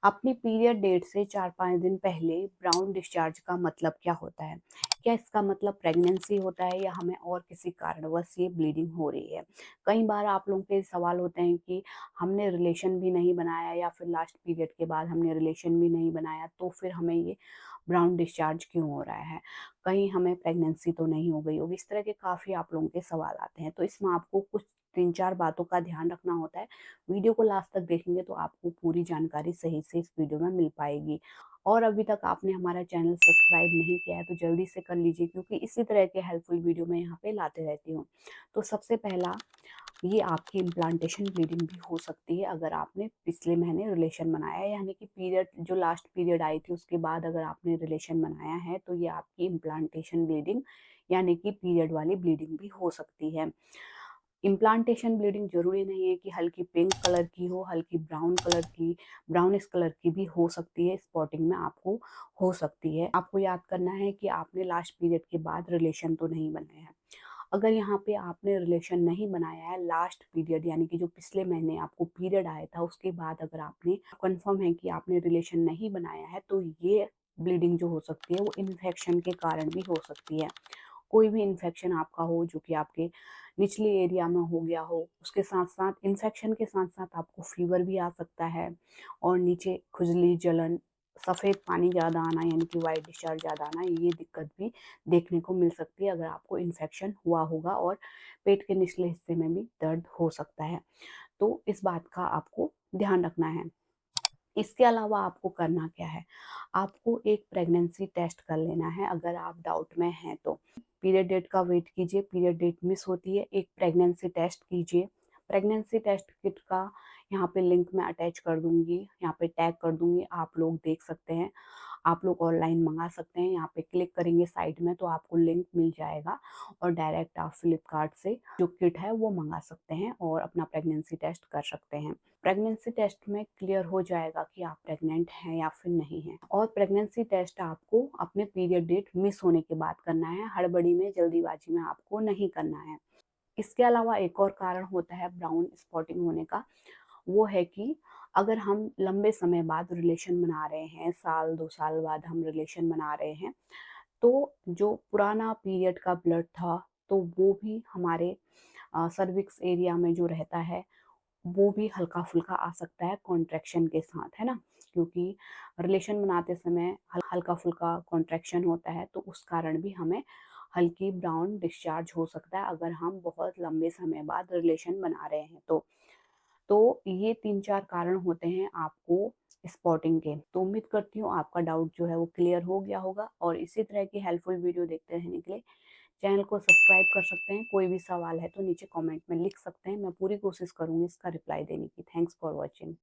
अपनी period date से 4-5 दिन पहले ब्राउन डिस्चार्ज का मतलब क्या होता है? क्या इसका मतलब प्रेगनेंसी होता है या हमें और किसी कारणवश ये ब्लीडिंग हो रही है? कई बार आप लोगों के सवाल होते हैं कि हमने रिलेशन भी नहीं बनाया या फिर लास्ट पीरियड के बाद हमने रिलेशन भी नहीं बनाया, तो फिर हमें ये ब्राउन डिस्चार्ज क्यों हो रहा है? कहीं हमें प्रेगनेंसी तो नहीं हो गई होगी? इस तरह के काफ़ी आप लोगों के सवाल आते हैं। तो इसमें आपको कुछ 3-4 बातों का ध्यान रखना होता है। वीडियो को लास्ट तक देखेंगे तो आपको पूरी जानकारी सही से इस वीडियो में मिल पाएगी। और अभी तक आपने हमारा चैनल सब्सक्राइब नहीं किया है तो जल्दी से कर लीजिए, क्योंकि इसी तरह के हेल्पफुल वीडियो मैं यहाँ पे लाते रहती हूँ। तो सबसे पहला, ये आपकी इम्प्लांटेशन ब्लीडिंग भी हो सकती है अगर आपने पिछले महीने रिलेशन बनाया है, यानी कि पीरियड जो लास्ट पीरियड आई थी उसके बाद अगर आपने रिलेशन बनाया है तो ये आपकी इम्प्लांटेशन ब्लीडिंग यानी कि पीरियड वाली ब्लीडिंग भी हो सकती है। इम्प्लांटेशन ब्लीडिंग ज़रूरी नहीं है कि हल्की पिंक कलर की हो, हल्की ब्राउन कलर की, ब्राउनिश कलर की भी हो सकती है, स्पॉटिंग में आपको हो सकती है। आपको याद करना है कि आपने लास्ट पीरियड के बाद रिलेशन तो नहीं बनाया है। अगर यहाँ पे आपने रिलेशन नहीं बनाया है लास्ट पीरियड यानी कि जो पिछले महीने आपको पीरियड आया था उसके बाद अगर आपने कन्फर्म है कि आपने रिलेशन नहीं बनाया है, तो ये ब्लीडिंग जो हो सकती है वो इन्फेक्शन के कारण भी हो सकती है। कोई भी इन्फेक्शन आपका हो जो कि आपके निचले एरिया में हो गया हो, उसके साथ-साथ इन्फेक्शन के साथ-साथ आपको फ़ीवर भी आ सकता है और नीचे खुजली, जलन, सफ़ेद पानी ज़्यादा आना यानी कि व्हाइट डिस्चार्ज ज़्यादा आना, ये दिक्कत भी देखने को मिल सकती है अगर आपको इन्फेक्शन हुआ होगा और पेट के निचले हिस्से में भी दर्द हो सकता है। तो इस बात का आपको ध्यान रखना है। इसके अलावा आपको करना क्या है? आपको एक प्रेगनेंसी टेस्ट कर लेना है अगर आप डाउट में हैं तो। पीरियड डेट का वेट कीजिए, पीरियड डेट मिस होती है, एक प्रेगनेंसी टेस्ट कीजिए। प्रेगनेंसी टेस्ट किट का यहाँ पे लिंक मैं अटैच कर दूँगी, यहाँ पे टैग कर दूँगी, आप लोग देख सकते हैं। आप लोग ऑनलाइन मँगा सकते हैं, यहाँ पे क्लिक करेंगे साइड में तो आपको लिंक मिल जाएगा और डायरेक्ट आप फ्लिपकार्ट से जो किट है वो मँगा सकते हैं और अपना प्रेगनेंसी टेस्ट कर सकते हैं। प्रेगनेंसी टेस्ट में क्लियर हो जाएगा कि आप प्रेग्नेंट हैं या फिर नहीं हैं। और प्रेगनेंसी टेस्ट आपको अपने पीरियड डेट मिस होने के बाद करना है, हड़बड़ी में, जल्दीबाजी में आपको नहीं करना है। इसके अलावा एक और कारण होता है ब्राउन स्पॉटिंग होने का, वो है कि अगर हम लंबे समय बाद रिलेशन बना रहे हैं, साल 2 साल बाद हम रिलेशन बना रहे हैं, तो जो पुराना पीरियड का ब्लड था, तो वो भी हमारे सर्विक्स एरिया में जो रहता है वो भी हल्का-फुल्का आ सकता है कॉन्ट्रैक्शन के साथ, है ना? क्योंकि रिलेशन बनाते समय हल्का-फुल्का कॉन्ट्रैक्शन होता है, तो उस कारण भी हमें हल्की ब्राउन डिस्चार्ज हो सकता है अगर हम बहुत लंबे समय बाद रिलेशन बना रहे हैं तो। तो ये 3-4 कारण होते हैं आपको स्पॉटिंग के। तो उम्मीद करती हूँ आपका डाउट जो है वो क्लियर हो गया होगा और इसी तरह की हेल्पफुल वीडियो देखते रहने के लिए चैनल को सब्सक्राइब कर सकते हैं। कोई भी सवाल है तो नीचे कमेंट में लिख सकते हैं। मैं पूरी कोशिश करूँगी इसका रिप्लाई देने की। Thanks for watching.